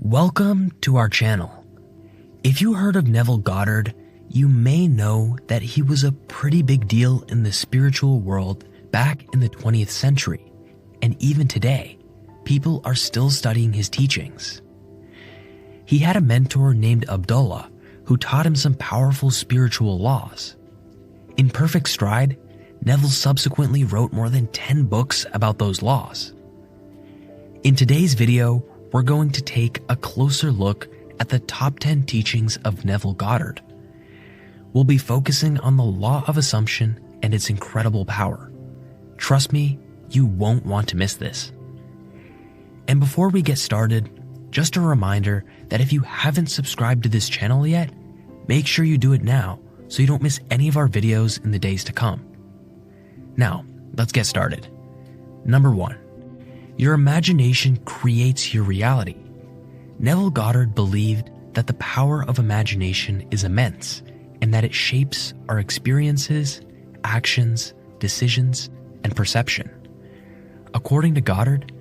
Welcome to our channel. If you heard of Neville Goddard, you may know that he was a pretty big deal in the spiritual world back in the 20th century, and even today, people are still studying his teachings. He had a mentor named Abdullah who taught him some powerful spiritual laws. In perfect stride, Neville subsequently wrote more than 10 books about those laws. In today's video, we're going to take a closer look at the top 10 teachings of Neville Goddard. We'll be focusing on the law of assumption and its incredible power. Trust me, you won't want to miss this. And before we get started, just a reminder that if you haven't subscribed to this channel yet, make sure you do it now so you don't miss any of our videos in the days to come. Now, let's get started. Number 1. Your imagination creates your reality. Neville Goddard believed that the power of imagination is immense and that it shapes our experiences, actions, decisions, and perception. According to Goddard,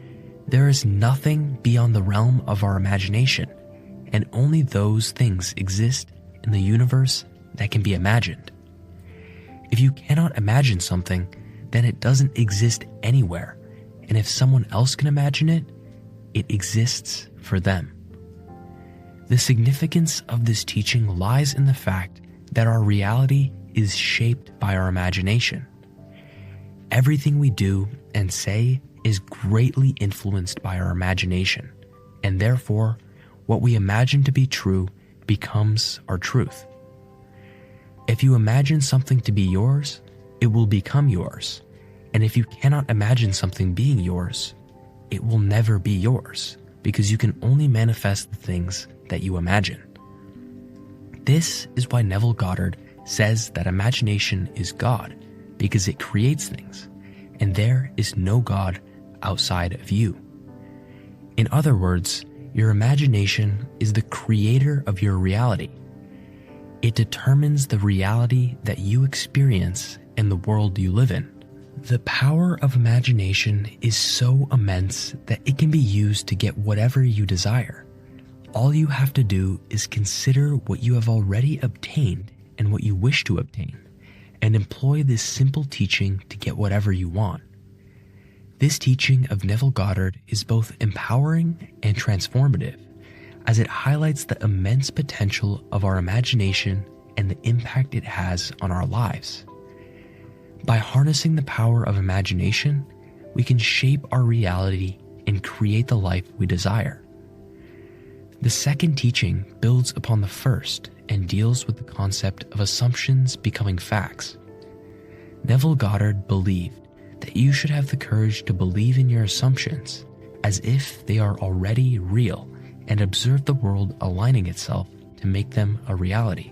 there is nothing beyond the realm of our imagination, and only those things exist in the universe that can be imagined. If you cannot imagine something, then it doesn't exist anywhere, and if someone else can imagine it, it exists for them. The significance of this teaching lies in the fact that our reality is shaped by our imagination. Everything we do and say is greatly influenced by our imagination, and therefore, what we imagine to be true becomes our truth. If you imagine something to be yours, it will become yours, and if you cannot imagine something being yours, it will never be yours, because you can only manifest the things that you imagine. This is why Neville Goddard says that imagination is God, because it creates things, and there is no God outside of you. In other words, your imagination is the creator of your reality. It determines the reality that you experience and the world you live in. The power of imagination is so immense that it can be used to get whatever you desire. All you have to do is consider what you have already obtained and what you wish to obtain, and employ this simple teaching to get whatever you want. This teaching of Neville Goddard is both empowering and transformative, as it highlights the immense potential of our imagination and the impact it has on our lives. By harnessing the power of imagination, we can shape our reality and create the life we desire. The second teaching builds upon the first and deals with the concept of assumptions becoming facts. Neville Goddard believed that you should have the courage to believe in your assumptions as if they are already real and observe the world aligning itself to make them a reality.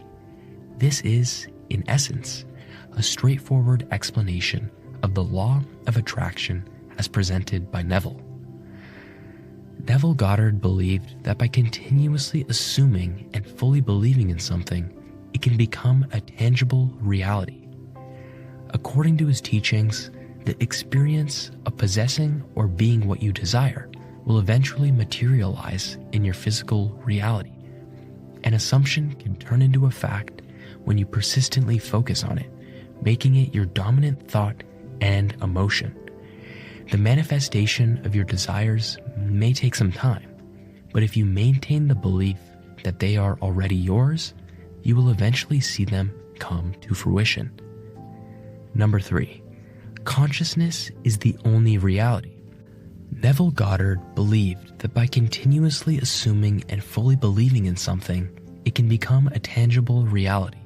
This is, in essence, a straightforward explanation of the law of attraction as presented by Neville. Neville Goddard believed that by continuously assuming and fully believing in something, it can become a tangible reality. According to his teachings, the experience of possessing or being what you desire will eventually materialize in your physical reality. An assumption can turn into a fact when you persistently focus on it, making it your dominant thought and emotion. The manifestation of your desires may take some time, but if you maintain the belief that they are already yours, you will eventually see them come to fruition. Number 3. Consciousness is the only reality. Neville Goddard believed that by continuously assuming and fully believing in something, it can become a tangible reality.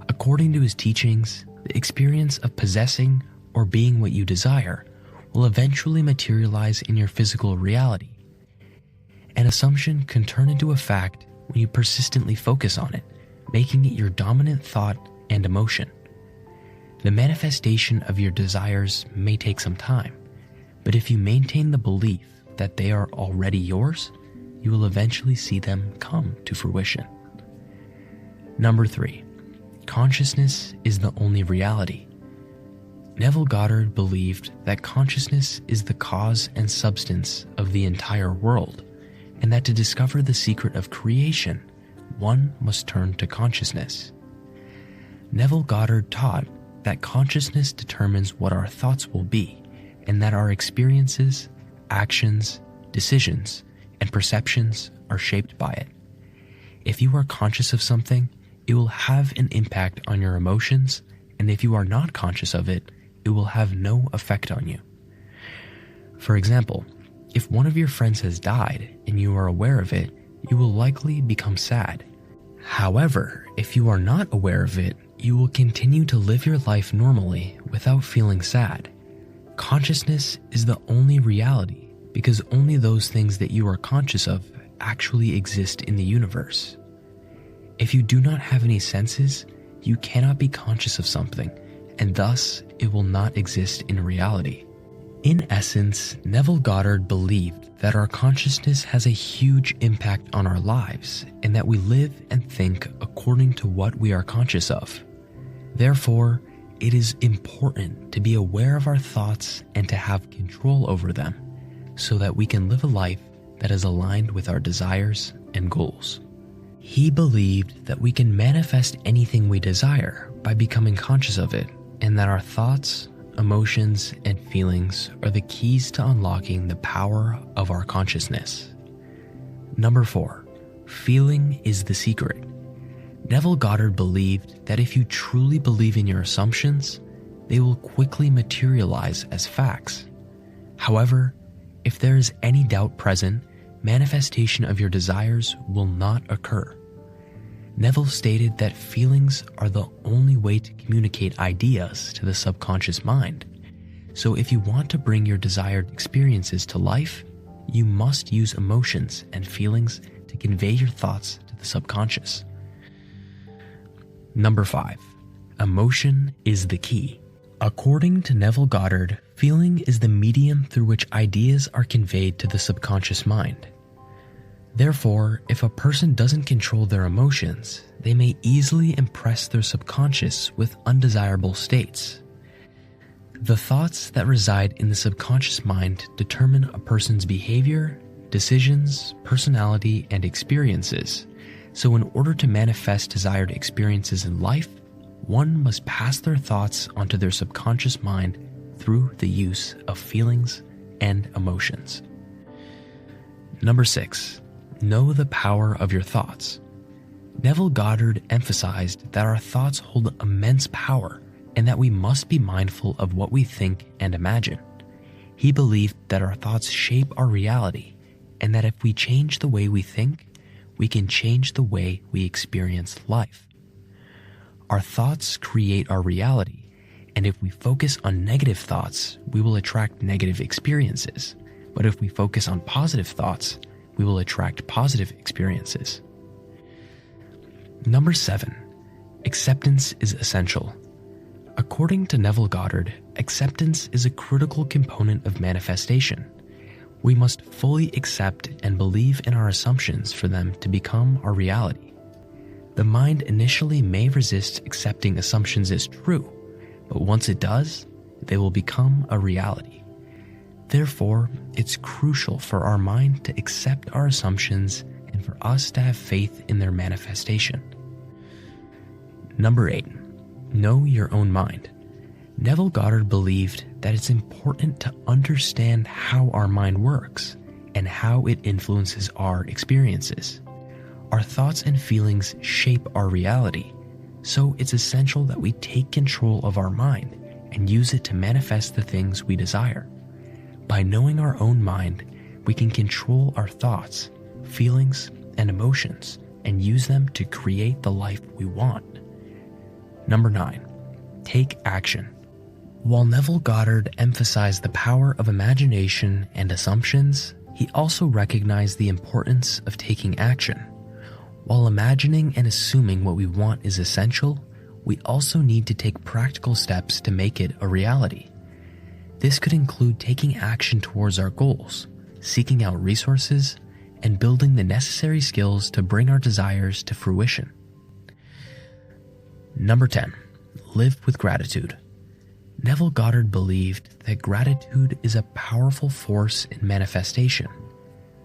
According to his teachings, the experience of possessing or being what you desire will eventually materialize in your physical reality. An assumption can turn into a fact when you persistently focus on it, making it your dominant thought and emotion. The manifestation of your desires may take some time, but if you maintain the belief that they are already yours, you will eventually see them come to fruition. Number 3. Consciousness is the only reality. Neville Goddard believed that consciousness is the cause and substance of the entire world, and and that to discover the secret of creation, one must turn to consciousness. Neville Goddard taught that consciousness determines what our thoughts will be, and that our experiences, actions, decisions, and perceptions are shaped by it. If you are conscious of something, it will have an impact on your emotions, and if you are not conscious of it, it will have no effect on you. For example, if one of your friends has died and you are aware of it, you will likely become sad. However, if you are not aware of it, you will continue to live your life normally without feeling sad. Consciousness is the only reality because only those things that you are conscious of actually exist in the universe. If you do not have any senses, you cannot be conscious of something, and thus it will not exist in reality. In essence, Neville Goddard believed that our consciousness has a huge impact on our lives and that we live and think according to what we are conscious of. Therefore, it is important to be aware of our thoughts and to have control over them so that we can live a life that is aligned with our desires and goals. He believed that we can manifest anything we desire by becoming conscious of it, and that our thoughts, emotions, and feelings are the keys to unlocking the power of our consciousness. Number 4, feeling is the secret. Neville Goddard believed that if you truly believe in your assumptions, they will quickly materialize as facts. However, if there is any doubt present, manifestation of your desires will not occur. Neville stated that feelings are the only way to communicate ideas to the subconscious mind. So if you want to bring your desired experiences to life, you must use emotions and feelings to convey your thoughts to the subconscious. Number 5, emotion is the key. According to Neville Goddard, feeling is the medium through which ideas are conveyed to the subconscious mind. Therefore, if a person doesn't control their emotions, they may easily impress their subconscious with undesirable states. The thoughts that reside in the subconscious mind determine a person's behavior, decisions, personality, and experiences. So in order to manifest desired experiences in life, one must pass their thoughts onto their subconscious mind through the use of feelings and emotions. Number 6, know the power of your thoughts. Neville Goddard emphasized that our thoughts hold immense power and that we must be mindful of what we think and imagine. He believed that our thoughts shape our reality and that if we change the way we think, we can change the way we experience life. Our thoughts create our reality, and if we focus on negative thoughts, we will attract negative experiences. But if we focus on positive thoughts, we will attract positive experiences. Number 7, acceptance is essential. According to Neville Goddard, acceptance is a critical component of manifestation. We must fully accept and believe in our assumptions for them to become our reality. The mind initially may resist accepting assumptions as true, but once it does, they will become a reality. Therefore, it's crucial for our mind to accept our assumptions and for us to have faith in their manifestation. Number 8, know your own mind. Neville Goddard believed that it's important to understand how our mind works and how it influences our experiences. Our thoughts and feelings shape our reality, so it's essential that we take control of our mind and use it to manifest the things we desire. By knowing our own mind, we can control our thoughts, feelings, and emotions and use them to create the life we want. Number 9, take action. While Neville Goddard emphasized the power of imagination and assumptions, he also recognized the importance of taking action. While imagining and assuming what we want is essential, we also need to take practical steps to make it a reality. This could include taking action towards our goals, seeking out resources, and building the necessary skills to bring our desires to fruition. Number 10, live with gratitude. Neville Goddard believed that gratitude is a powerful force in manifestation.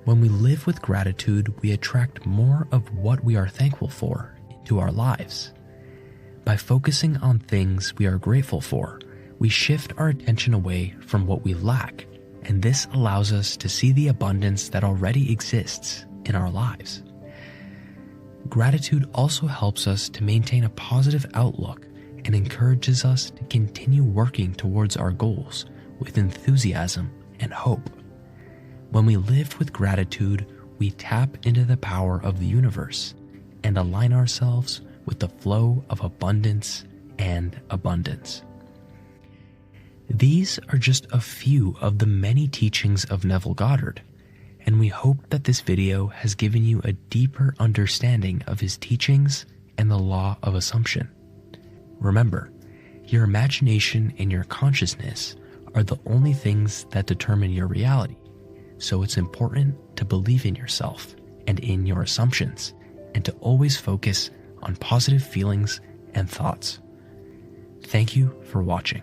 When we live with gratitude, we attract more of what we are thankful for into our lives. By focusing on things we are grateful for, we shift our attention away from what we lack, and this allows us to see the abundance that already exists in our lives. Gratitude also helps us to maintain a positive outlook and encourages us to continue working towards our goals with enthusiasm and hope. When we live with gratitude, we tap into the power of the universe and align ourselves with the flow of abundance and abundance. These are just a few of the many teachings of Neville Goddard, and we hope that this video has given you a deeper understanding of his teachings and the law of assumption. Remember, your imagination and your consciousness are the only things that determine your reality, so it's important to believe in yourself and in your assumptions, and to always focus on positive feelings and thoughts. Thank you for watching.